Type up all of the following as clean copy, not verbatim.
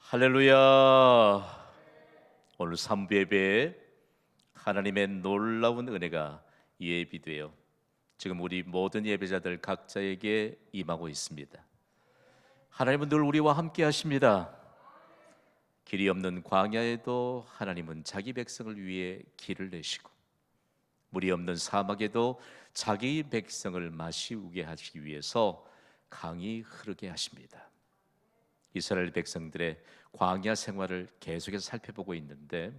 할렐루야. 오늘 3부 예배에 하나님의 놀라운 은혜가 예비되어 지금 우리 모든 예배자들 각자에게 임하고 있습니다. 하나님은 늘 우리와 함께 하십니다. 길이 없는 광야에도 하나님은 자기 백성을 위해 길을 내시고, 물이 없는 사막에도 자기 백성을 마시우게 하시기 위해서 강이 흐르게 하십니다. 이스라엘 백성들의 광야 생활을 계속해서 살펴보고 있는데,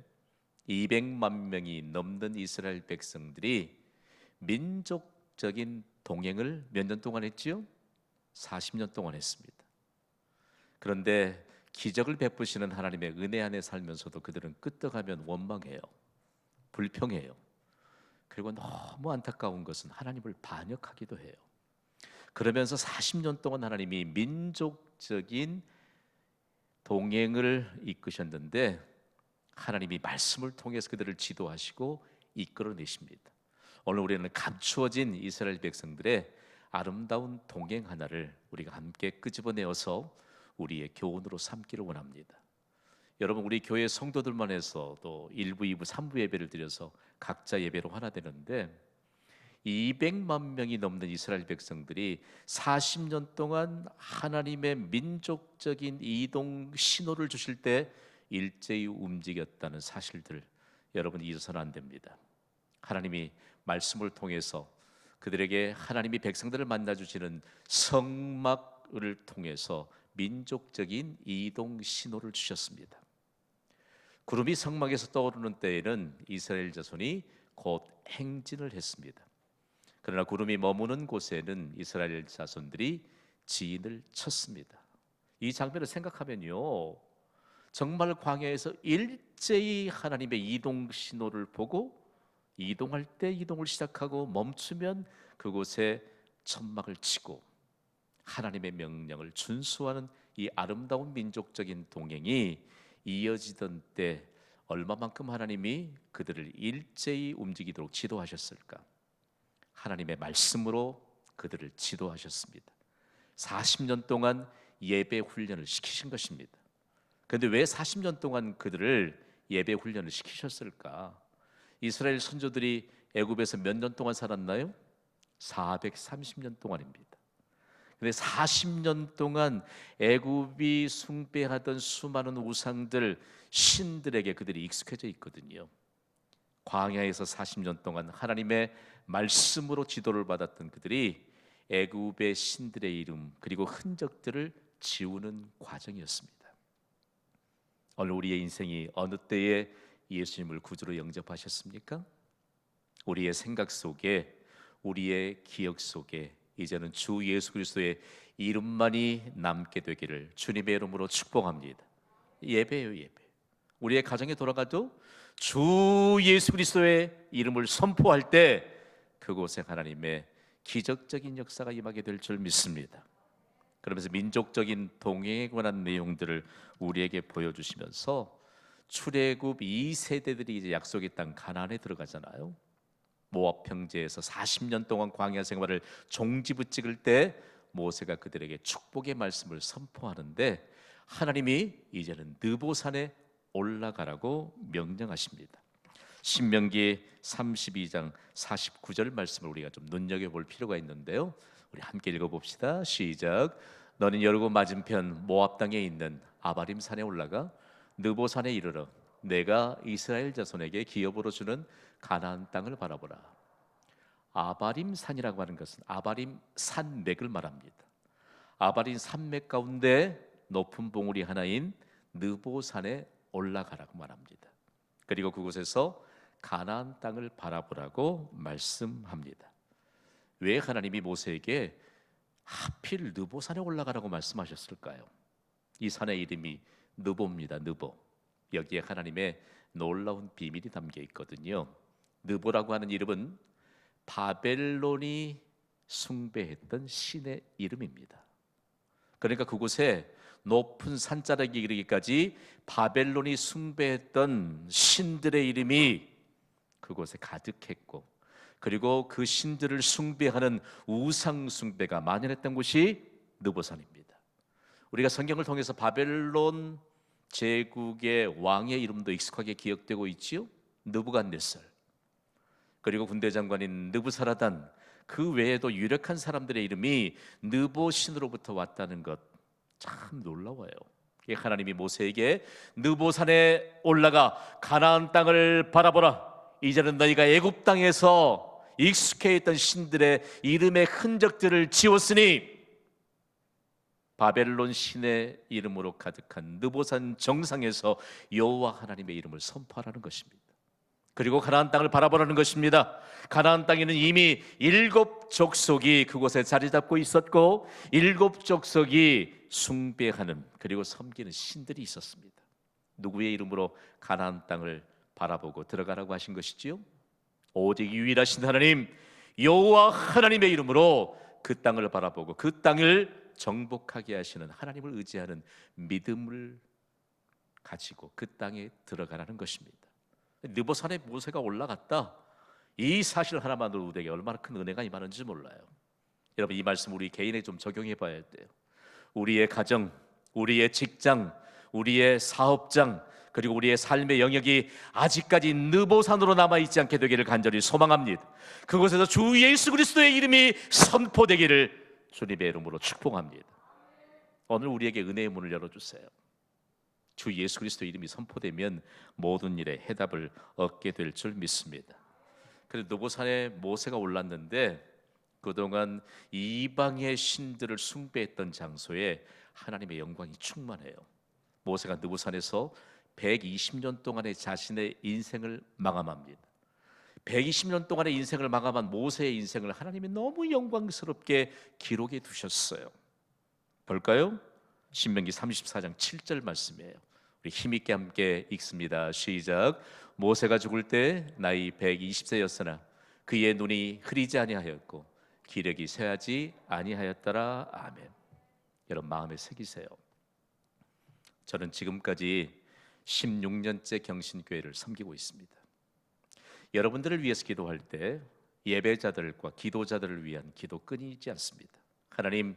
200만 명이 넘는 이스라엘 백성들이 민족적인 동행을 몇 년 동안 했지요? 40년 동안 했습니다. 그런데 기적을 베푸시는 하나님의 은혜 안에 살면서도 그들은 끄떡하면 원망해요. 불평해요. 그리고 너무 안타까운 것은 하나님을 반역하기도 해요. 그러면서 40년 동안 하나님이 민족적인 동행을 이끄셨는데, 하나님이 말씀을 통해서 그들을 지도하시고 이끌어내십니다. 오늘 우리는 감추어진 이스라엘 백성들의 아름다운 동행 하나를 우리가 함께 끄집어내어서 우리의 교훈으로 삼기를 원합니다. 여러분, 우리 교회 성도들만 해서 또 1부, 2부, 3부 예배를 드려서 각자 예배로 하나 되는데, 200만 명이 넘는 이스라엘 백성들이 40년 동안 하나님의 민족적인 이동 신호를 주실 때 일제히 움직였다는 사실들, 여러분 잊어서는 안 됩니다. 하나님이 말씀을 통해서 그들에게 하나님이 백성들을 만나 주시는 성막을 통해서 민족적인 이동 신호를 주셨습니다. 구름이 성막에서 떠오르는 때에는 이스라엘 자손이 곧 행진을 했습니다. 그러나 구름이 머무는 곳에는 이스라엘 자손들이 지인을 쳤습니다. 이 장면을 생각하면요, 정말 광야에서 일제히 하나님의 이동 신호를 보고 이동할 때 이동을 시작하고 멈추면 그곳에 천막을 치고 하나님의 명령을 준수하는 이 아름다운 민족적인 동행이 이어지던 때 얼마만큼 하나님이 그들을 일제히 움직이도록 지도하셨을까? 하나님의 말씀으로 그들을 지도하셨습니다. 40년 동안 예배 훈련을 시키신 것입니다. 그런데 왜 40년 동안 그들을 예배 훈련을 시키셨을까? 이스라엘 선조들이 애굽에서 몇 년 동안 살았나요? 430년 동안입니다. 근데 40년 동안 애굽이 숭배하던 수많은 우상들, 신들에게 그들이 익숙해져 있거든요. 광야에서 40년 동안 하나님의 말씀으로 지도를 받았던 그들이 애굽의 신들의 이름 그리고 흔적들을 지우는 과정이었습니다. 오늘 우리의 인생이 어느 때에 예수님을 구주로 영접하셨습니까? 우리의 생각 속에, 우리의 기억 속에 이제는 주 예수 그리스도의 이름만이 남게 되기를 주님의 이름으로 축복합니다. 예배예요, 예배. 우리의 가정에 돌아가도 주 예수 그리스도의 이름을 선포할 때 그곳에 하나님의 기적적인 역사가 임하게 될 줄 믿습니다. 그러면서 민족적인 동행에 관한 내용들을 우리에게 보여주시면서 출애굽 2세대들이 이제 약속의 땅 가나안에 들어가잖아요. 모압 평지에서 40년 동안 광야 생활을 종지부찍을 때 모세가 그들에게 축복의 말씀을 선포하는데, 하나님이 이제는 느보산에 올라가라고 명령하십니다. 신명기 32장 49절 말씀을 우리가 좀 눈여겨볼 필요가 있는데요, 우리 함께 읽어봅시다. 시작. 너는 여리고 맞은편 모압 땅에 있는 아바림 산에 올라가 느보산에 이르러 내가 이스라엘 자손에게 기업으로 주는 가나안 땅을 바라보라. 아바림 산이라고 하는 것은 아바림 산맥을 말합니다. 아바림 산맥 가운데 높은 봉우리 하나인 느보산에 올라가라고 말합니다. 그리고 그곳에서 가나안 땅을 바라보라고 말씀합니다. 왜 하나님이 모세에게 하필 느보산에 올라가라고 말씀하셨을까요? 이 산의 이름이 느보입니다. 느보. 여기에 하나님의 놀라운 비밀이 담겨 있거든요. 느보라고 하는 이름은 바벨론이 숭배했던 신의 이름입니다. 그러니까 그곳에 높은 산자락에 이르기까지 바벨론이 숭배했던 신들의 이름이 그곳에 가득했고, 그리고 그 신들을 숭배하는 우상 숭배가 만연했던 곳이 느보산입니다. 우리가 성경을 통해서 바벨론 제국의 왕의 이름도 익숙하게 기억되고 있지요. 느부갓네살, 그리고 군대 장관인 느부사라단, 그 외에도 유력한 사람들의 이름이 느보 신으로부터 왔다는 것, 참 놀라워요. 하나님이 모세에게 느보산에 올라가 가나안 땅을 바라보라. 이제는 너희가 애굽 땅에서 익숙해 있던 신들의 이름의 흔적들을 지웠으니 바벨론 신의 이름으로 가득한 느보산 정상에서 여호와 하나님의 이름을 선포하라는 것입니다. 그리고 가나안 땅을 바라보라는 것입니다. 가나안 땅에는 이미 7족속이 그곳에 자리 잡고 있었고 7족속이 숭배하는, 그리고 섬기는 신들이 있었습니다. 누구의 이름으로 가나안 땅을 바라보고 들어가라고 하신 것이지요? 오직 유일하신 하나님 여호와 하나님의 이름으로 그 땅을 바라보고 그 땅을 정복하게 하시는 하나님을 의지하는 믿음을 가지고 그 땅에 들어가라는 것입니다. 느보산에 모세가 올라갔다, 이 사실 하나만으로 우리에게 얼마나 큰 은혜가 임하는지 몰라요. 여러분, 이 말씀 우리 개인에 좀 적용해 봐야 돼요. 우리의 가정, 우리의 직장, 우리의 사업장, 그리고 우리의 삶의 영역이 아직까지 느보산으로 남아있지 않게 되기를 간절히 소망합니다. 그곳에서 주 예수 그리스도의 이름이 선포되기를 주님의 이름으로 축복합니다. 오늘 우리에게 은혜의 문을 열어주세요. 주 예수 그리스도의 이름이 선포되면 모든 일에 해답을 얻게 될 줄 믿습니다. 그래서 느보산에 모세가 올랐는데 그동안 이방의 신들을 숭배했던 장소에 하나님의 영광이 충만해요. 모세가 느보산에서 120년 동안의 자신의 인생을 마감합니다. 120년 동안의 인생을 마감한 모세의 인생을 하나님이 너무 영광스럽게 기록해 두셨어요. 볼까요? 신명기 34장 7절 말씀이에요. 우리 힘있게 함께 읽습니다. 시작. 모세가 죽을 때 나이 120세였으나 그의 눈이 흐리지 아니하였고 기력이 쇠하지 아니하였더라. 아멘. 여러분, 마음에 새기세요. 저는 지금까지 16년째 경신교회를 섬기고 있습니다. 여러분들을 위해서 기도할 때 예배자들과 기도자들을 위한 기도 끊이지 않습니다. 하나님,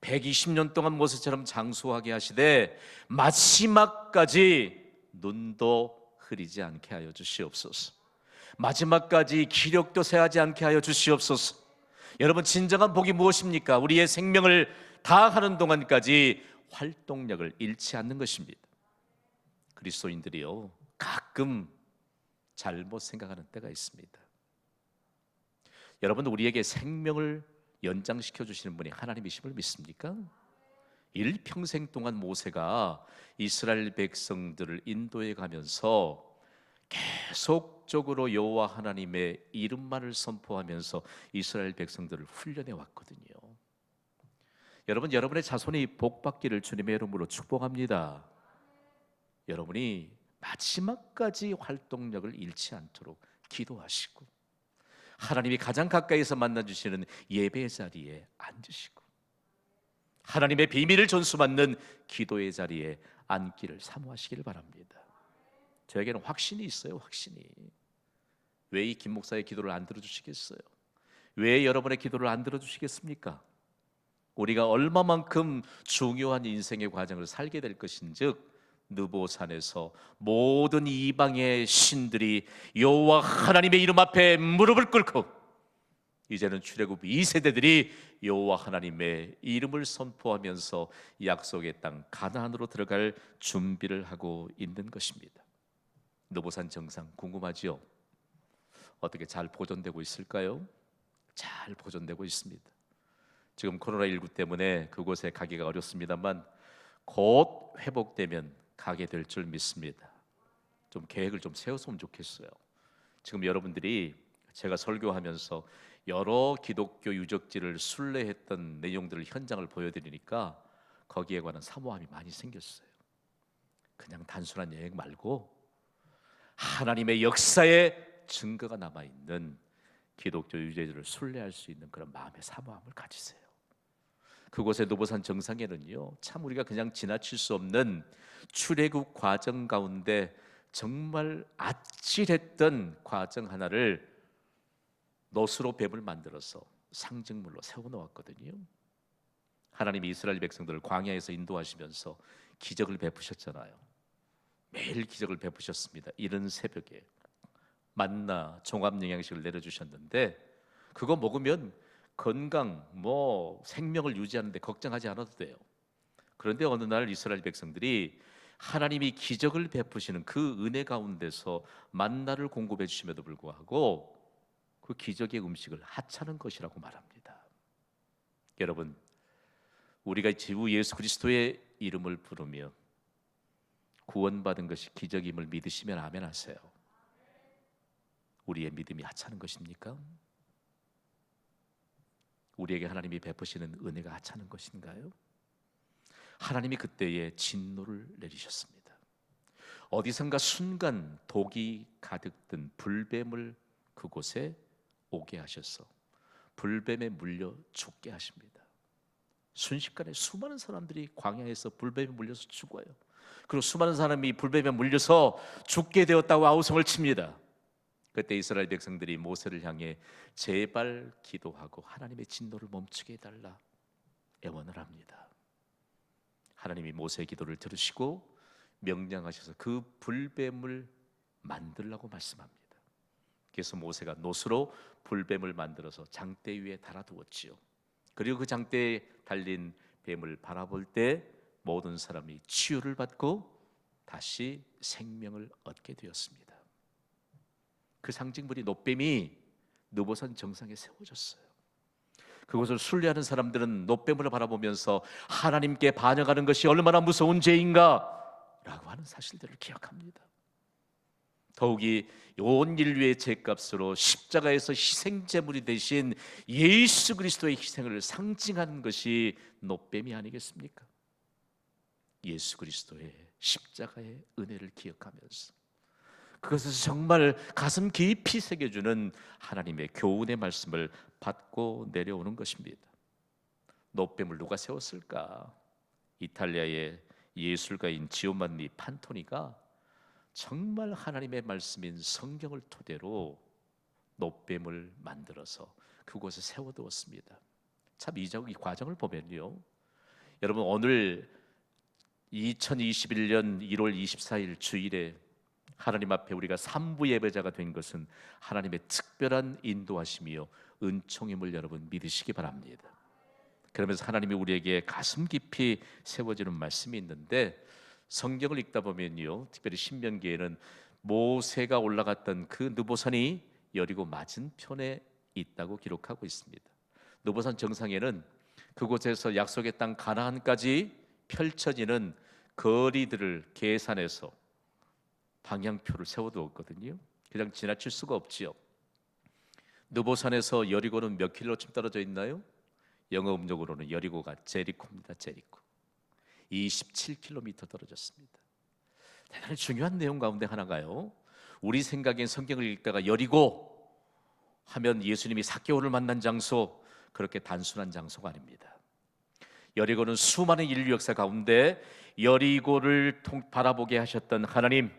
120년 동안 모세처럼 장수하게 하시되 마지막까지 눈도 흐리지 않게 하여 주시옵소서. 마지막까지 기력도 쇠하지 않게 하여 주시옵소서. 여러분, 진정한 복이 무엇입니까? 우리의 생명을 다하는 동안까지 활동력을 잃지 않는 것입니다. 그리스도인들이요, 가끔 잘못 생각하는 때가 있습니다. 여러분, 우리에게 생명을 연장시켜 주시는 분이 하나님이심을 믿습니까? 일평생 동안 모세가 이스라엘 백성들을 인도해 가면서 계속적으로 여호와 하나님의 이름만을 선포하면서 이스라엘 백성들을 훈련해 왔거든요. 여러분, 여러분의 자손이 복받기를 주님의 이름으로 축복합니다. 여러분이 마지막까지 활동력을 잃지 않도록 기도하시고 하나님이 가장 가까이서 만나주시는 예배의 자리에 앉으시고 하나님의 비밀을 전수받는 기도의 자리에 앉기를 사모하시길 바랍니다. 저에게는 확신이 있어요. 확신이. 왜 이 김 목사의 기도를 안 들어주시겠어요? 왜 여러분의 기도를 안 들어주시겠습니까? 우리가 얼마만큼 중요한 인생의 과정을 살게 될 것인즉 느보산에서 모든 이방의 신들이 여호와 하나님의 이름 앞에 무릎을 꿇고 이제는 출애굽 2세대들이 여호와 하나님의 이름을 선포하면서 약속의 땅 가나안으로 들어갈 준비를 하고 있는 것입니다. 느보산 정상 궁금하지요? 어떻게 잘 보존되고 있을까요? 잘 보존되고 있습니다. 지금 코로나19 때문에 그곳에 가기가 어렵습니다만 곧 회복되면 가게 될 줄 믿습니다. 좀 계획을 좀 세웠으면 좋겠어요. 지금 여러분들이 제가 설교하면서 여러 기독교 유적지를 순례했던 내용들을 현장을 보여드리니까 거기에 관한 사모함이 많이 생겼어요. 그냥 단순한 여행 말고 하나님의 역사의 증거가 남아있는 기독교 유적지를 순례할 수 있는 그런 마음의 사모함을 가지세요. 그곳의 느보산 정상에는요, 참 우리가 그냥 지나칠 수 없는 출애굽 과정 가운데 정말 아찔했던 과정 하나를 노스로 뱀을 만들어서 상징물로 세워놓았거든요. 하나님이 이스라엘 백성들을 광야에서 인도하시면서 기적을 베푸셨잖아요. 매일 기적을 베푸셨습니다. 이른 새벽에 만나 종합 영양식을 내려주셨는데 그거 먹으면 건강, 생명을 유지하는데 걱정하지 않아도 돼요. 그런데 어느 날 이스라엘 백성들이 하나님이 기적을 베푸시는 그 은혜 가운데서 만나를 공급해 주심에도 불구하고 그 기적의 음식을 하찮은 것이라고 말합니다. 여러분, 우리가 주 예수 그리스도의 이름을 부르며 구원받은 것이 기적임을 믿으시면 아멘 하세요. 우리의 믿음이 하찮은 것입니까? 우리에게 하나님이 베푸시는 은혜가 하찮은 것인가요? 하나님이 그때에 진노를 내리셨습니다. 어디선가 순간 독이 가득 든 불뱀을 그곳에 오게 하셔서 불뱀에 물려 죽게 하십니다. 순식간에 수많은 사람들이 광야에서 불뱀에 물려서 죽어요. 그리고 수많은 사람이 불뱀에 물려서 죽게 되었다고 아우성을 칩니다. 그때 이스라엘 백성들이 모세를 향해 제발 기도하고 하나님의 진노를 멈추게 해달라 애원을 합니다. 하나님이 모세의 기도를 들으시고 명령하셔서 그 불뱀을 만들라고 말씀합니다. 그래서 모세가 놋으로 불뱀을 만들어서 장대 위에 달아두었지요. 그리고 그 장대에 달린 뱀을 바라볼 때 모든 사람이 치유를 받고 다시 생명을 얻게 되었습니다. 그 상징물이 놋뱀이 느보산 정상에 세워졌어요. 그것을 순례하는 사람들은 놋뱀을 바라보면서 하나님께 반역하는 것이 얼마나 무서운 죄인가 라고 하는 사실들을 기억합니다. 더욱이 온 인류의 죄값으로 십자가에서 희생제물이 되신 예수 그리스도의 희생을 상징하는 것이 놋뱀이 아니겠습니까? 예수 그리스도의 십자가의 은혜를 기억하면서 그것에서 정말 가슴 깊이 새겨주는 하나님의 교훈의 말씀을 받고 내려오는 것입니다. 놋뱀을 누가 세웠을까? 이탈리아의 예술가인 지오만니 판토니가 정말 하나님의 말씀인 성경을 토대로 놋뱀을 만들어서 그곳에 세워두었습니다. 참 이 과정을 보면요, 여러분 오늘 2021년 1월 24일 주일에 하나님 앞에 우리가 삼부 예배자가 된 것은 하나님의 특별한 인도하심이요 은총임을 여러분 믿으시기 바랍니다. 그러면서 하나님이 우리에게 가슴 깊이 세워지는 말씀이 있는데 성경을 읽다 보면요, 특별히 신명기에는 모세가 올라갔던 그 느보산이 여리고 맞은편에 있다고 기록하고 있습니다. 느보산 정상에는 그곳에서 약속의 땅 가나안까지 펼쳐지는 거리들을 계산해서 방향표를 세워두었거든요. 그냥 지나칠 수가 없지요. 느보산에서 여리고는 몇 킬로쯤 떨어져 있나요? 영어 음력으로는 여리고가 제리코입니다. 제리코 27km 떨어졌습니다. 대단히 중요한 내용 가운데 하나가요, 우리 생각엔 성경을 읽다가 여리고 하면 예수님이 삭개오를 만난 장소, 그렇게 단순한 장소가 아닙니다. 여리고는 수많은 인류 역사 가운데 여리고를 바라보게 하셨던 하나님,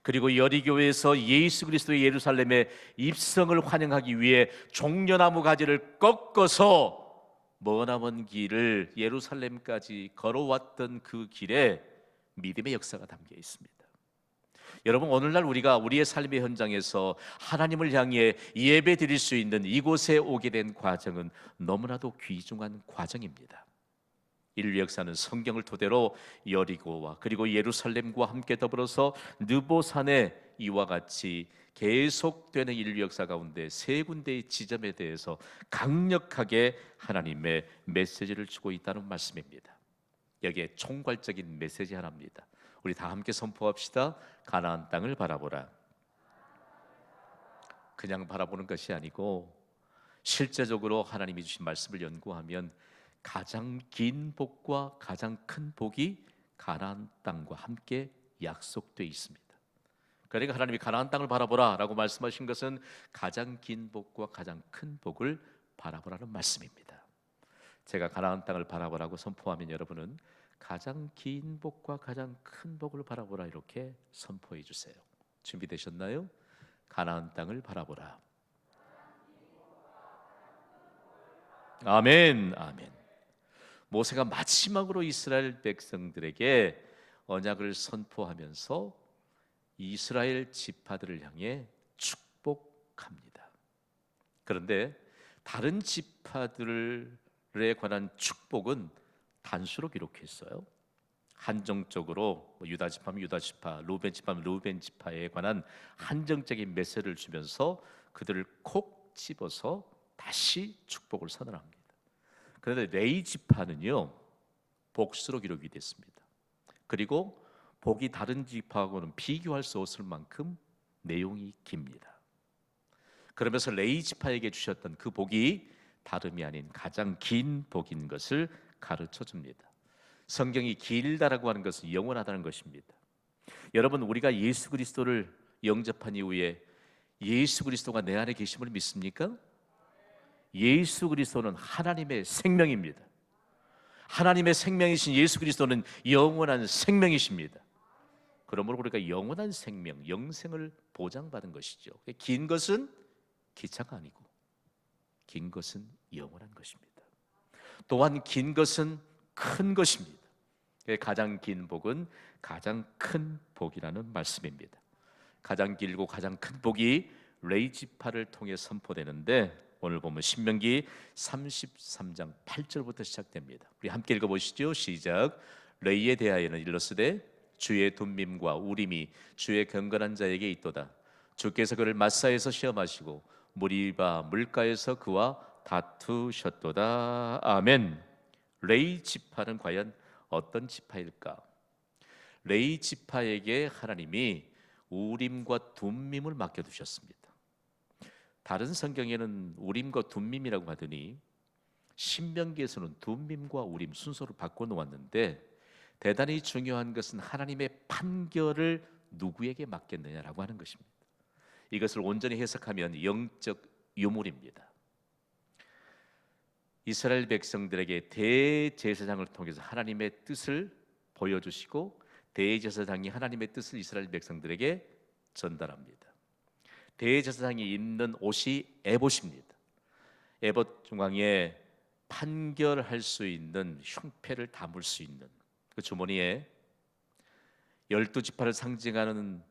그리고 여리고에서 예수 그리스도의 예루살렘의 입성을 환영하기 위해 종려나무 가지를 꺾어서 머나먼 길을 예루살렘까지 걸어왔던 그 길에 믿음의 역사가 담겨 있습니다. 여러분, 오늘날 우리가 우리의 삶의 현장에서 하나님을 향해 예배 드릴 수 있는 이곳에 오게 된 과정은 너무나도 귀중한 과정입니다. 인류 역사는 성경을 토대로 여리고와 그리고 예루살렘과 함께 더불어서 느보산의 이와 같이 계속되는 인류 역사 가운데 세 군데의 지점에 대해서 강력하게 하나님의 메시지를 주고 있다는 말씀입니다. 여기에 총괄적인 메시지 하나입니다. 우리 다 함께 선포합시다. 가나안 땅을 바라보라. 그냥 바라보는 것이 아니고 실제적으로 하나님이 주신 말씀을 연구하면 가장 긴 복과 가장 큰 복이 가나안 땅과 함께 약속되어 있습니다. 그러니까 하나님이 가나안 땅을 바라보라 라고 말씀하신 것은 가장 긴 복과 가장 큰 복을 바라보라는 말씀입니다. 제가 가나안 땅을 바라보라고 선포하면 여러분은 가장 긴 복과 가장 큰 복을 바라보라 이렇게 선포해 주세요. 준비되셨나요? 가나안 땅을 바라보라. 아멘, 아멘. 모세가 마지막으로 이스라엘 백성들에게 언약을 선포하면서 이스라엘 지파들을 향해 축복합니다. 그런데 다른 지파들에 관한 축복은 단수로 기록했어요. 한정적으로 유다 지파면 유다 지파, 루벤 지파면 루벤 지파에 관한 한정적인 메시지를 주면서 그들을 콕 집어서 다시 축복을 선언합니다. 그런데 레위 지파는요, 복수로 기록이 됐습니다. 그리고 복이 다른 지파하고는 비교할 수 없을 만큼 내용이 깁니다. 그러면서 레위 지파에게 주셨던 그 복이 다름이 아닌 가장 긴 복인 것을 가르쳐 줍니다. 성경이 길다라고 하는 것은 영원하다는 것입니다. 여러분, 우리가 예수 그리스도를 영접한 이후에 예수 그리스도가 내 안에 계심을 믿습니까? 예수 그리스도는 하나님의 생명입니다. 하나님의 생명이신 예수 그리스도는 영원한 생명이십니다. 그러므로 우리가 영원한 생명, 영생을 보장받은 것이죠. 긴 것은 기차가 아니고 긴 것은 영원한 것입니다. 또한 긴 것은 큰 것입니다. 가장 긴 복은 가장 큰 복이라는 말씀입니다. 가장 길고 가장 큰 복이 레위 지파를 통해 선포되는데, 오늘 보면 신명기 33장 8절부터 시작됩니다. 우리 함께 읽어보시죠. 시작. 레위에 대하여는 일러스되 주의 둠밈과 우림이 주의 경건한 자에게 있도다. 주께서 그를 마사에서 시험하시고 무리바 물가에서 그와 다투셨도다. 아멘. 레위 지파는 과연 어떤 지파일까? 레위 지파에게 하나님이 우림과 둠밈을 맡겨두셨습니다. 다른 성경에는 우림과 둠밈이라고 하더니 신명기에서는 둠밈과 우림 순서를 바꿔놓았는데, 대단히 중요한 것은 하나님의 판결을 누구에게 맡겼느냐라고 하는 것입니다. 이것을 온전히 해석하면 영적 유물입니다. 이스라엘 백성들에게 대제사장을 통해서 하나님의 뜻을 보여주시고, 대제사장이 하나님의 뜻을 이스라엘 백성들에게 전달합니다. 대제사장이 입는 옷이 에봇입니다. 에봇 중앙에 판결할 수 있는 흉패를 담을 수 있는 그 주머니에 12지파를 상징하는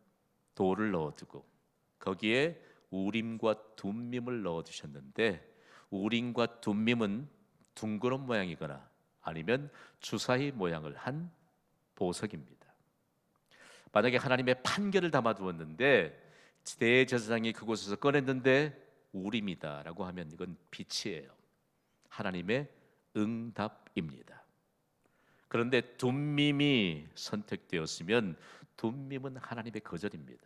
돌을 넣어두고 거기에 우림과 둠밈을 넣어두셨는데, 우림과 둠밈은 둥그런 모양이거나 아니면 주사위 모양을 한 보석입니다. 만약에 하나님의 판결을 담아두었는데 대제사장이 그곳에서 꺼냈는데 우림이다라고 하면 이건 빛이에요. 하나님의 응답입니다. 그런데 둠밈이 선택되었으면 둠밈은 하나님의 거절입니다.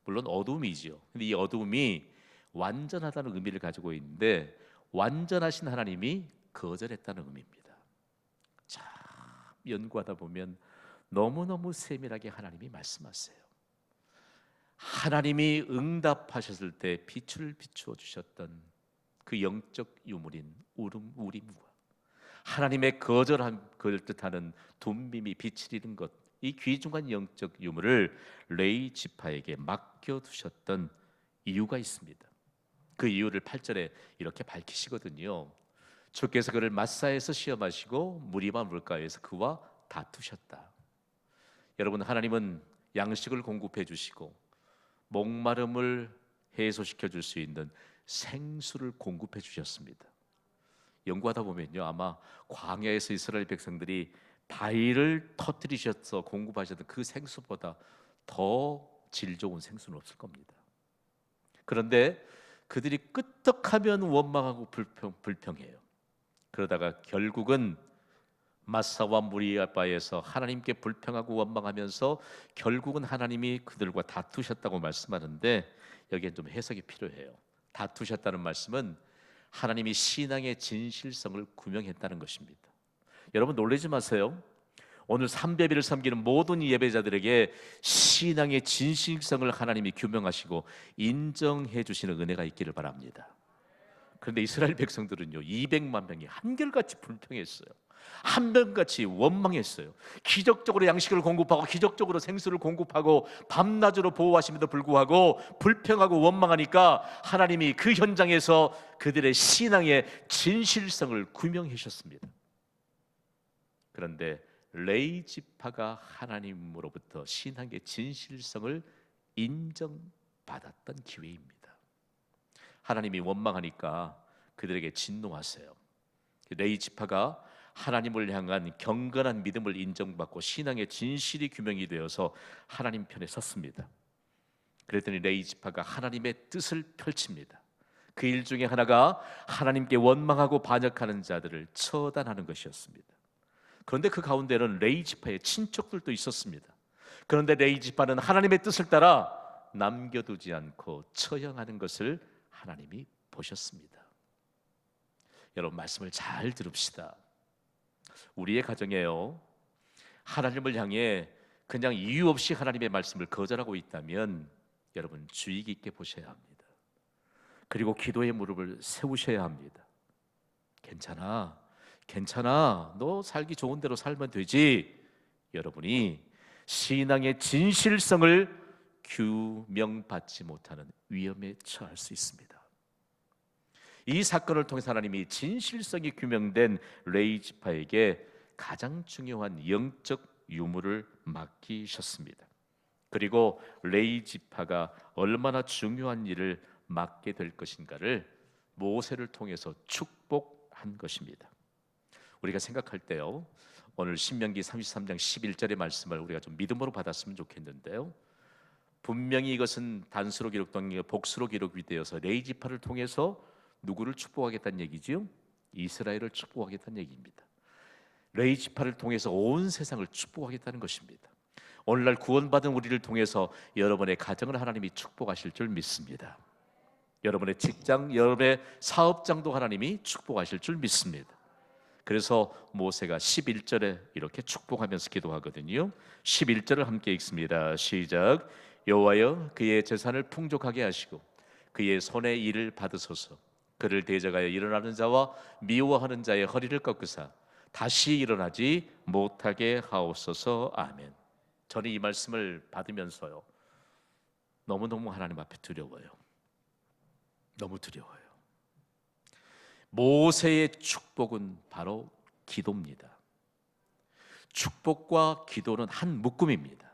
물론 어둠이죠. 근데 이 어둠이 완전하다는 의미를 가지고 있는데 완전하신 하나님이 거절했다는 의미입니다. 자, 연구하다 보면 너무너무 세밀하게 하나님이 말씀하세요. 하나님이 응답하셨을 때 빛을 비추어 주셨던 그 영적 유물인 우림과 하나님의 거절함을 뜻하는 둠밈이 빛을 잃은 것, 이 귀중한 영적 유물을 레위 지파에게 맡겨두셨던 이유가 있습니다. 그 이유를 8절에 이렇게 밝히시거든요. 주께서 그를 마사에서 시험하시고 무리바 물가에서 그와 다투셨다. 여러분, 하나님은 양식을 공급해 주시고 목마름을 해소시켜 줄 수 있는 생수를 공급해 주셨습니다. 연구하다 보면요, 아마 광야에서 이스라엘 백성들이 바위를 터뜨리셔서 공급하셨던 그 생수보다 더 질 좋은 생수는 없을 겁니다. 그런데 그들이 끄떡하면 원망하고 불평해요. 그러다가 결국은 마사와 무리바에서 하나님께 불평하고 원망하면서 결국은 하나님이 그들과 다투셨다고 말씀하는데, 여기엔 좀 해석이 필요해요. 다투셨다는 말씀은 하나님이 신앙의 진실성을 규명했다는 것입니다. 여러분, 놀라지 마세요. 오늘 삼배비를 섬기는 모든 예배자들에게 신앙의 진실성을 하나님이 규명하시고 인정해 주시는 은혜가 있기를 바랍니다. 그런데 이스라엘 백성들은요, 200만 명이 한결같이 불평했어요. 한명같이 원망했어요. 기적적으로 양식을 공급하고 기적적으로 생수를 공급하고 밤낮으로 보호하심에도 불구하고 불평하고 원망하니까 하나님이 그 현장에서 그들의 신앙의 진실성을 규명해 주셨습니다. 그런데 레위 지파가 하나님으로부터 신앙의 진실성을 인정받았던 기회입니다. 하나님이 원망하니까 그들에게 진노하세요. 레위 지파가 하나님을 향한 경건한 믿음을 인정받고 신앙의 진실이 규명이 되어서 하나님 편에 섰습니다. 그랬더니 레위 지파가 하나님의 뜻을 펼칩니다. 그 일 중에 하나가 하나님께 원망하고 반역하는 자들을 처단하는 것이었습니다. 그런데 그 가운데는 레위 지파의 친척들도 있었습니다. 그런데 레위 지파는 하나님의 뜻을 따라 남겨두지 않고 처형하는 것을 하나님이 보셨습니다. 여러분, 말씀을 잘 들읍시다. 우리의 가정에요, 하나님을 향해 그냥 이유 없이 하나님의 말씀을 거절하고 있다면 여러분, 주의 깊게 보셔야 합니다. 그리고 기도의 무릎을 세우셔야 합니다. 괜찮아, 괜찮아, 너 살기 좋은 대로 살면 되지. 여러분이 신앙의 진실성을 규명받지 못하는 위험에 처할 수 있습니다. 이 사건을 통해서 하나님이 진실성이 규명된 레위 지파에게 가장 중요한 영적 유무를 맡기셨습니다. 그리고 레위 지파가 얼마나 중요한 일을 맡게 될 것인가를 모세를 통해서 축복한 것입니다. 우리가 생각할 때요, 오늘 신명기 33장 11절의 말씀을 우리가 좀 믿음으로 받았으면 좋겠는데요, 분명히 이것은 단수로 기록된 게 복수로 기록이 되어서 레위 지파를 통해서 누구를 축복하겠다는 얘기지요? 이스라엘을 축복하겠다는 얘기입니다. 레위 지파를 통해서 온 세상을 축복하겠다는 것입니다. 오늘날 구원받은 우리를 통해서 여러분의 가정을 하나님이 축복하실 줄 믿습니다. 여러분의 직장, 여러분의 사업장도 하나님이 축복하실 줄 믿습니다. 그래서 모세가 11절에 이렇게 축복하면서 기도하거든요. 11절을 함께 읽습니다. 시작. 여호와여, 그의 재산을 풍족하게 하시고 그의 손의 일을 받으소서. 그를 대적하여 일어나는 자와 미워하는 자의 허리를 꺾으사 다시 일어나지 못하게 하옵소서. 아멘. 저는 이 말씀을 받으면서요, 너무너무 하나님 앞에 두려워요. 너무 두려워요. 모세의 축복은 바로 기도입니다. 축복과 기도는 한 묶음입니다.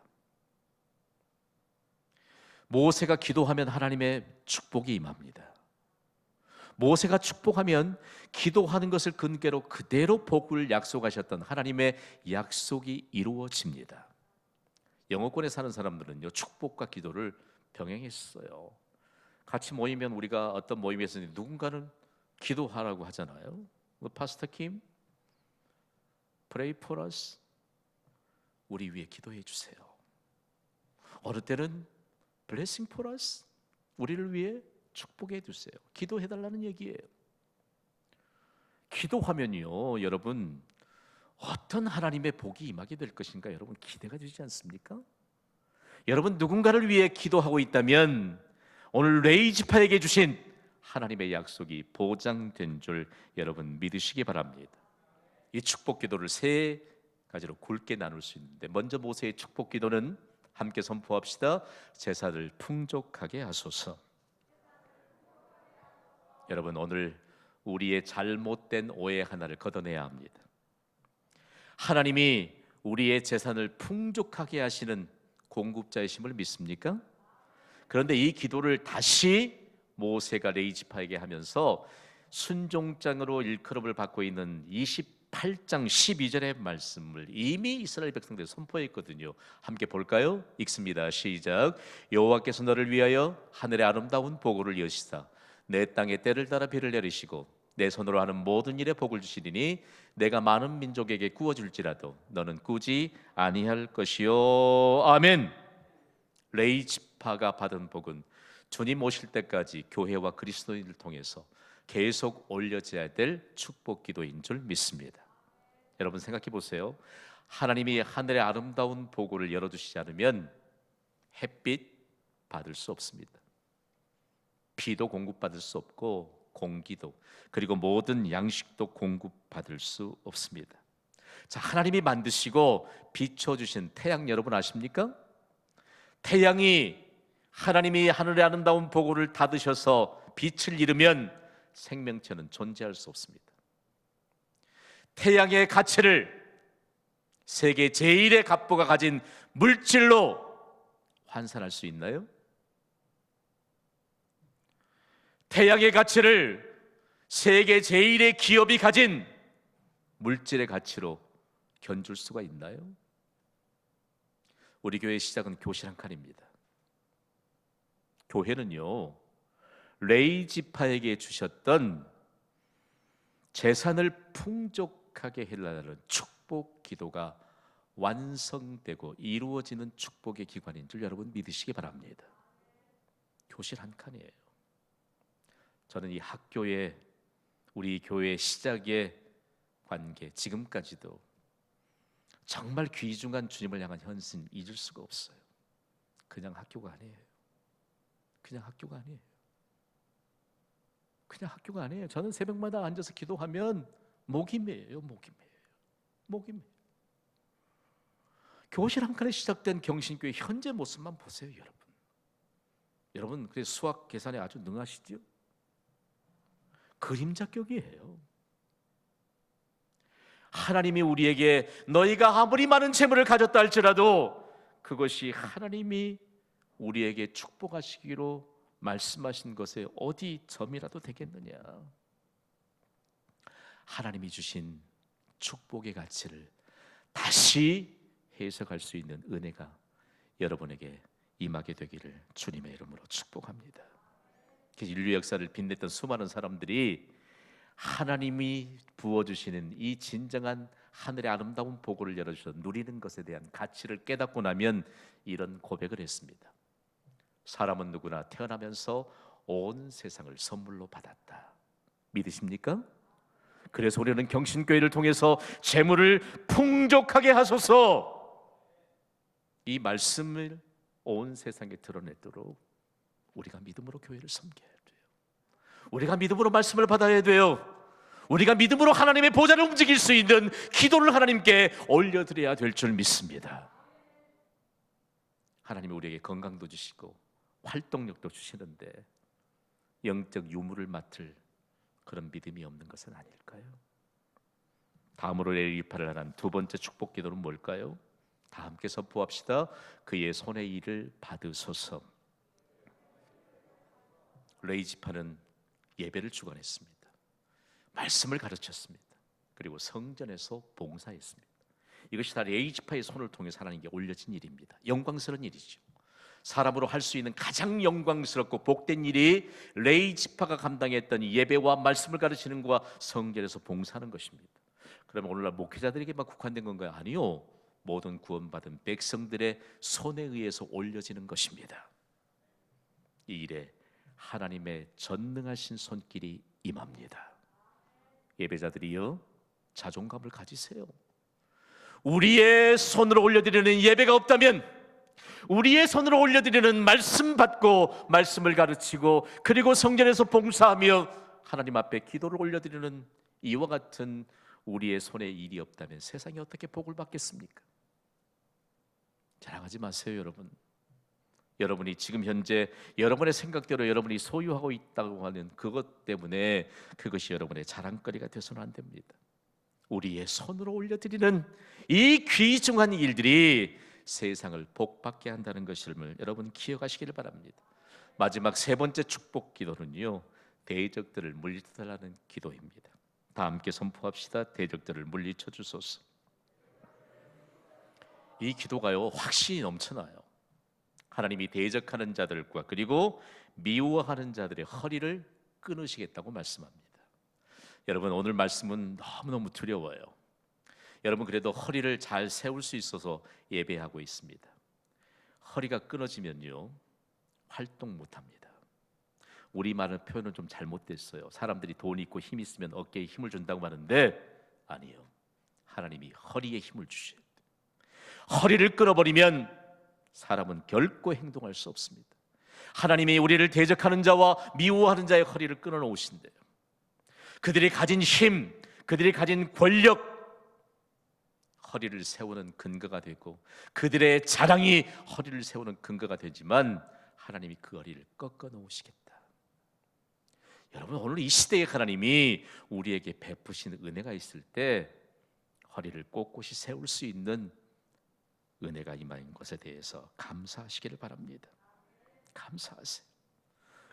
모세가 기도하면 하나님의 축복이 임합니다. 모세가 축복하면 기도하는 것을 근거로 그대로 복을 약속하셨던 하나님의 약속이 이루어집니다. 영어권에 사는 사람들은요, 축복과 기도를 병행했어요. 같이 모이면 우리가 어떤 모임에서 누군가는 기도하라고 하잖아요. 파스터 킴, pray for us. 우리 위해 기도해 주세요. 어느 때는 blessing for us. 우리를 위해 축복해 주세요. 기도해 달라는 얘기예요. 기도하면요, 여러분, 어떤 하나님의 복이 임하게 될 것인가 여러분 기대가 되지 않습니까? 여러분, 누군가를 위해 기도하고 있다면 오늘 레위 지파에게 주신 하나님의 약속이 보장된 줄 여러분 믿으시기 바랍니다. 이 축복 기도를 세 가지로 굵게 나눌 수 있는데, 먼저 모세의 축복 기도는 함께 선포합시다. 제사를 풍족하게 하소서. 여러분, 오늘 우리의 잘못된 오해 하나를 걷어내야 합니다. 하나님이 우리의 재산을 풍족하게 하시는 공급자이심을 믿습니까? 그런데 이 기도를 다시 모세가 레위 지파에게 하면서 순종장으로 일컬음을 받고 있는 28장 12절의 말씀을 이미 이스라엘 백성들이 선포했거든요. 함께 볼까요? 읽습니다. 시작. 여호와께서 너를 위하여 하늘의 아름다운 보고를 여시사 내 땅에 때를 따라 비를 내리시고 내 손으로 하는 모든 일에 복을 주시리니 내가 많은 민족에게 구워줄지라도 너는 꾸지 아니할 것이요. 아멘. 레위 지파가 받은 복은 주님 오실 때까지 교회와 그리스도인을 통해서 계속 올려져야 될 축복 기도인 줄 믿습니다. 여러분 생각해 보세요. 하나님이 하늘의 아름다운 보고를 열어두시지 않으면 햇빛 받을 수 없습니다. 비도 공급받을 수 없고 공기도, 그리고 모든 양식도 공급받을 수 없습니다. 자, 하나님이 만드시고 비춰주신 태양 여러분 아십니까? 태양이 하나님이 하늘의 아름다운 보고를 닫으셔서 빛을 잃으면 생명체는 존재할 수 없습니다. 태양의 가치를 세계 제1의 갑부가 가진 물질로 환산할 수 있나요? 태양의 가치를 세계 제1의 기업이 가진 물질의 가치로 견줄 수가 있나요? 우리 교회의 시작은 교실 한 칸입니다. 교회는요, 레이 지파에게 주셨던 재산을 풍족하게 해달라는 축복 기도가 완성되고 이루어지는 축복의 기관인 줄 여러분 믿으시기 바랍니다. 교실 한 칸이에요. 저는 이 학교의, 우리 교회의 시작의 관계, 지금까지도 정말 귀중한 주님을 향한 헌신 잊을 수가 없어요. 그냥 학교가 아니에요. 그냥 학교가 아니에요. 그냥 학교가 아니에요. 저는 새벽마다 앉아서 기도하면 목이 메요. 목이 메요. 교실 한 칸에 시작된 경신교회 현재 모습만 보세요, 여러분. 여러분, 그래서 수학 계산에 아주 능하시죠? 그림자격이에요. 하나님이 우리에게 너희가 아무리 많은 재물을 가졌다 할지라도 그것이 하나님이 우리에게 축복하시기로 말씀하신 것에 어디 점이라도 되겠느냐. 하나님이 주신 축복의 가치를 다시 해석할 수 있는 은혜가 여러분에게 임하게 되기를 주님의 이름으로 축복합니다. 인류 역사를 빛냈던 수많은 사람들이 하나님이 부어주시는 이 진정한 하늘의 아름다운 보고를 열어주셔서 누리는 것에 대한 가치를 깨닫고 나면 이런 고백을 했습니다. 사람은 누구나 태어나면서 온 세상을 선물로 받았다. 믿으십니까? 그래서 우리는 경신교회를 통해서 재물을 풍족하게 하소서, 이 말씀을 온 세상에 드러내도록 우리가 믿음으로 교회를 섬겨야 돼요. 우리가 믿음으로 말씀을 받아야 돼요. 우리가 믿음으로 하나님의 보좌를 움직일 수 있는 기도를 하나님께 올려드려야 될 줄 믿습니다. 하나님이 우리에게 건강도 주시고 활동력도 주시는데 영적 유무를 맡을 그런 믿음이 없는 것은 아닐까요? 다음으로 레이파를 하는 두 번째 축복 기도는 뭘까요? 다 함께 선포합시다. 그의 손의 일을 받으소서. 레이지파는 예배를 주관했습니다. 말씀을 가르쳤습니다. 그리고 성전에서 봉사했습니다. 이것이 다 레이지파의 손을 통해서 하나님께 올려진 일입니다. 영광스러운 일이죠. 사람으로 할 수 있는 가장 영광스럽고 복된 일이 레이지파가 감당했던 예배와 말씀을 가르치는 것과 성전에서 봉사하는 것입니다. 그러면 오늘날 목회자들에게만 국한된 건가요? 아니요. 모든 구원받은 백성들의 손에 의해서 올려지는 것입니다. 이 일에 하나님의 전능하신 손길이 임합니다. 예배자들이여, 자존감을 가지세요. 우리의 손으로 올려드리는 예배가 없다면, 우리의 손으로 올려드리는 말씀 받고 말씀을 가르치고 그리고 성전에서 봉사하며 하나님 앞에 기도를 올려드리는 이와 같은 우리의 손에 일이 없다면 세상이 어떻게 복을 받겠습니까? 자랑하지 마세요, 여러분. 여러분이 지금 현재 여러분의 생각대로 여러분이 소유하고 있다고 하는 그것 때문에 그것이 여러분의 자랑거리가 되서는 안 됩니다. 우리의 손으로 올려드리는 이 귀중한 일들이 세상을 복받게 한다는 것을 여러분 기억하시기를 바랍니다. 마지막 세 번째 축복 기도는요, 대적들을 물리쳐달라는 기도입니다. 다 함께 선포합시다. 대적들을 물리쳐 주소서. 이 기도가요, 확신이 넘쳐나요. 하나님이 대적하는 자들과 그리고 미워하는 자들의 허리를 끊으시겠다고 말씀합니다. 여러분, 오늘 말씀은 너무너무 두려워요. 여러분, 그래도 허리를 잘 세울 수 있어서 예배하고 있습니다. 허리가 끊어지면요, 활동 못합니다. 우리말의 표현은 좀 잘못됐어요. 사람들이 돈 있고 힘 있으면 어깨에 힘을 준다고 하는데 아니에요. 하나님이 허리에 힘을 주셔야 돼요. 허리를 끊어버리면 사람은 결코 행동할 수 없습니다. 하나님이 우리를 대적하는 자와 미워하는 자의 허리를 끊어놓으신대요. 그들이 가진 힘, 그들이 가진 권력, 허리를 세우는 근거가 되고 그들의 자랑이 허리를 세우는 근거가 되지만 하나님이 그 허리를 꺾어 놓으시겠다. 여러분, 오늘 이 시대에 하나님이 우리에게 베푸신 은혜가 있을 때 허리를 꼿꼿이 세울 수 있는 은혜가 임한 것에 대해서 감사하시기를 바랍니다. 감사하세요.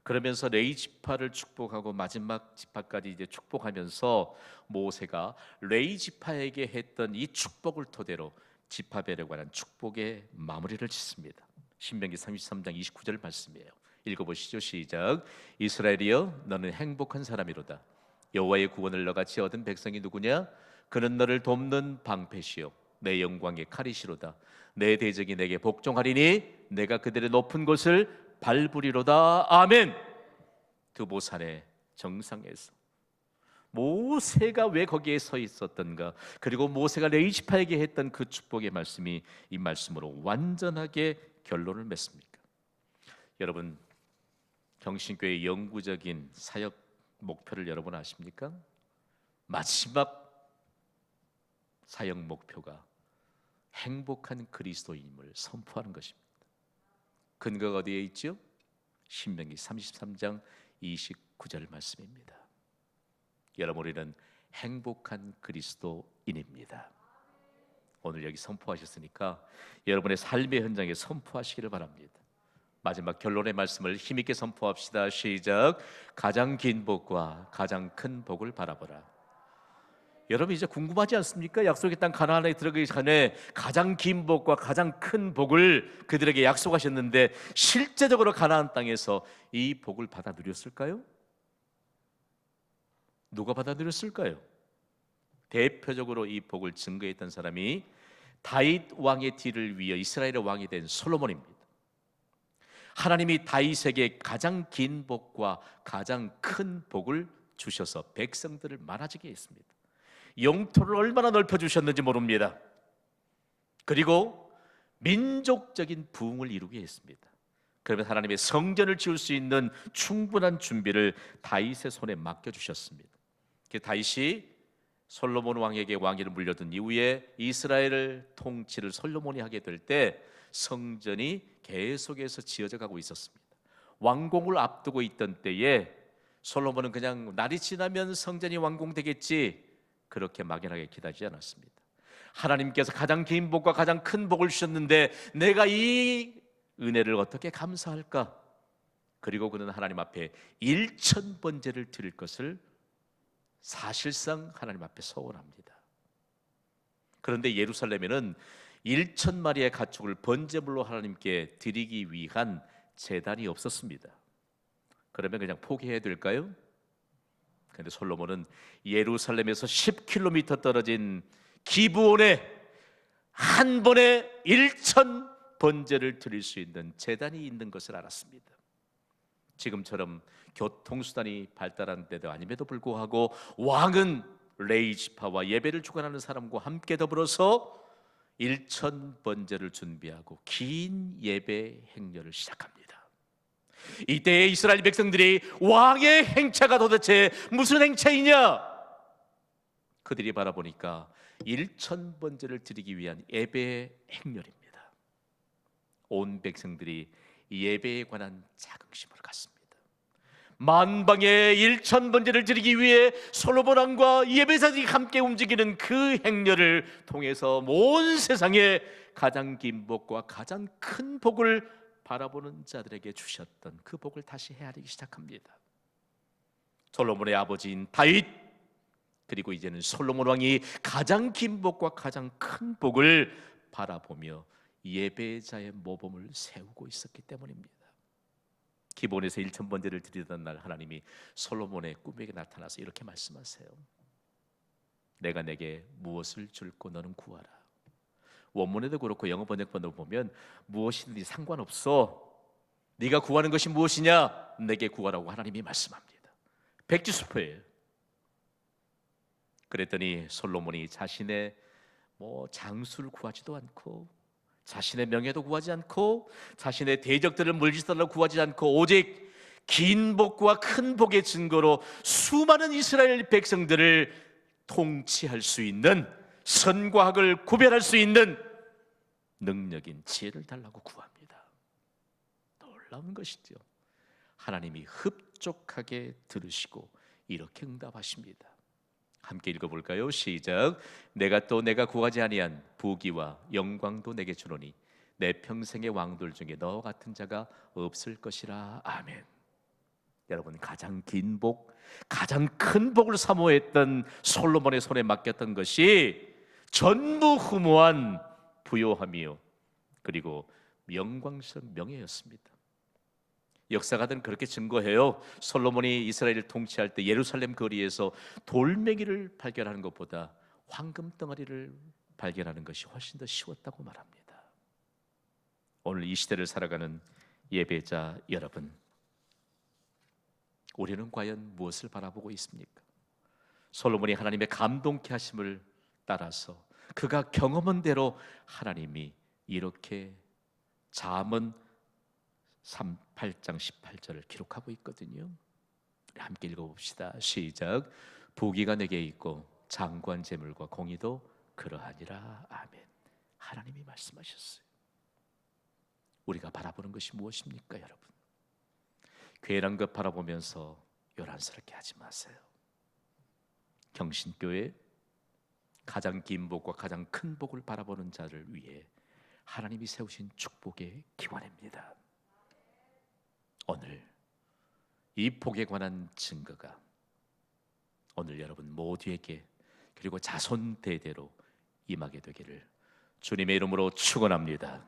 그러면서 레위 지파를 축복하고 마지막 지파까지 이제 축복하면서 모세가 레위 지파에게 했던 이 축복을 토대로 지파별에 관한 축복의 마무리를 짓습니다. 신명기 33장 29절 말씀이에요. 읽어보시죠. 시작. 이스라엘이여 너는 행복한 사람이로다. 여호와의 구원을 너같이 얻은 백성이 누구냐? 그는 너를 돕는 방패시요 내 영광의 칼이시로다. 내 대적이 내게 복종하리니 내가 그들의 높은 곳을 밟으리로다. 아멘. 두보산의 정상에서 모세가 왜 거기에 서 있었던가, 그리고 모세가 레위 지파에게 했던 그 축복의 말씀이 이 말씀으로 완전하게 결론을 맺습니까? 여러분, 경신교회의 영구적인 사역 목표를 여러분 아십니까? 마지막 사역 목표가 행복한 그리스도인임을 선포하는 것입니다. 근거가 어디에 있죠? 신명기 33장 29절 말씀입니다. 여러분, 우리는 행복한 그리스도인입니다. 오늘 여기 선포하셨으니까 여러분의 삶의 현장에 선포하시기를 바랍니다. 마지막 결론의 말씀을 힘있게 선포합시다. 시작. 가장 긴 복과 가장 큰 복을 바라보라. 여러분, 이제 궁금하지 않습니까? 약속의 땅 가나안에 들어가기 전에 가장 긴 복과 가장 큰 복을 그들에게 약속하셨는데 실제적으로 가나안 땅에서 이 복을 받아 누렸을까요? 누가 받아 누렸을까요? 대표적으로 이 복을 증거했던 사람이 다윗 왕의 뒤를 위해 이스라엘의 왕이 된 솔로몬입니다. 하나님이 다윗에게 가장 긴 복과 가장 큰 복을 주셔서 백성들을 많아지게 했습니다. 영토를 얼마나 넓혀주셨는지 모릅니다. 그리고 민족적인 부흥을 이루게 했습니다. 그러면 하나님의 성전을 지을 수 있는 충분한 준비를 다윗의 손에 맡겨주셨습니다. 다윗이 솔로몬 왕에게 왕위를 물려둔 이후에 이스라엘을 통치를 솔로몬이 하게 될 때 성전이 계속해서 지어져 가고 있었습니다. 완공을 앞두고 있던 때에 솔로몬은 그냥 날이 지나면 성전이 완공되겠지, 그렇게 막연하게 기다리지 않았습니다. 하나님께서 가장 긴 복과 가장 큰 복을 주셨는데 내가 이 은혜를 어떻게 감사할까? 그리고 그는 하나님 앞에 1,000번제를 드릴 것을 사실상 하나님 앞에 서원합니다. 그런데 예루살렘에는 1,000마리의 가축을 번제물로 하나님께 드리기 위한 제단이 없었습니다. 그러면 그냥 포기해야 될까요? 그런데 솔로몬은 예루살렘에서 10km 떨어진 기브온에 한 번에 1,000번제를 드릴 수 있는 제단이 있는 것을 알았습니다. 지금처럼 교통수단이 발달한 때도 아님에도 불구하고 왕은 레위 지파와 예배를 주관하는 사람과 함께 더불어서 1,000번제를 준비하고 긴 예배 행렬을 시작합니다. 이때 이스라엘 백성들이 왕의 행차가 도대체 무슨 행차이냐? 그들이 바라보니까 1,000번제를 드리기 위한 예배의 행렬입니다. 온 백성들이 예배에 관한 자긍심을 갖습니다. 만방의 1,000번제를 드리기 위해 솔로몬 왕과 예배자들이 함께 움직이는 그 행렬을 통해서 온 세상에 가장 긴 복과 가장 큰 복을 바라보는 자들에게 주셨던 그 복을 다시 헤아리기 시작합니다. 솔로몬의 아버지인 다윗, 그리고 이제는 솔로몬 왕이 가장 긴 복과 가장 큰 복을 바라보며 예배자의 모범을 세우고 있었기 때문입니다. 기본에서 1,000번제를 드리던 날 하나님이 솔로몬의 꿈에게 나타나서 이렇게 말씀하세요. 내가 내게 무엇을 줄고 너는 구하라. 원문에도 그렇고 영어 번역본을 보면 무엇이든지 상관없어, 네가 구하는 것이 무엇이냐, 내게 구하라고 하나님이 말씀합니다. 백지수표예요. 그랬더니 솔로몬이 자신의 장수를 구하지도 않고 자신의 명예도 구하지 않고 자신의 대적들을 물리치달라고 구하지 않고 오직 긴 복과 큰 복의 증거로 수많은 이스라엘 백성들을 통치할 수 있는, 선과 악을 구별할 수 있는 능력인 지혜를 달라고 구합니다. 놀라운 것이죠. 하나님이 흡족하게 들으시고 이렇게 응답하십니다. 함께 읽어볼까요? 시작. 내가 구하지 아니한 부귀와 영광도 내게 주노니 내 평생의 왕들 중에 너 같은 자가 없을 것이라. 아멘. 여러분, 가장 긴 복, 가장 큰 복을 사모했던 솔로몬의 손에 맡겼던 것이 전무후무한 부요함이요, 그리고 영광스러운 명예였습니다. 역사가들은 그렇게 증거해요. 솔로몬이 이스라엘을 통치할 때 예루살렘 거리에서 돌멩이를 발견하는 것보다 황금 덩어리를 발견하는 것이 훨씬 더 쉬웠다고 말합니다. 오늘 이 시대를 살아가는 예배자 여러분, 우리는 과연 무엇을 바라보고 있습니까? 솔로몬이 하나님의 감동케 하심을 따라서 그가 경험한 대로 하나님이 이렇게 잠언 8장 18절을 기록하고 있거든요. 함께 읽어봅시다. 시작. 부귀가 내게 있고 장관 재물과 공의도 그러하니라. 아멘. 하나님이 말씀하셨어요. 우리가 바라보는 것이 무엇입니까, 여러분? 괴란 것 바라보면서 요란스럽게 하지 마세요. 경신교회 가장 긴 복과 가장 큰 복을 바라보는 자를 위해 하나님이 세우신 축복의 기원입니다. 오늘 이 복에 관한 증거가 오늘 여러분 모두에게 그리고 자손 대대로 임하게 되기를 주님의 이름으로 축원합니다.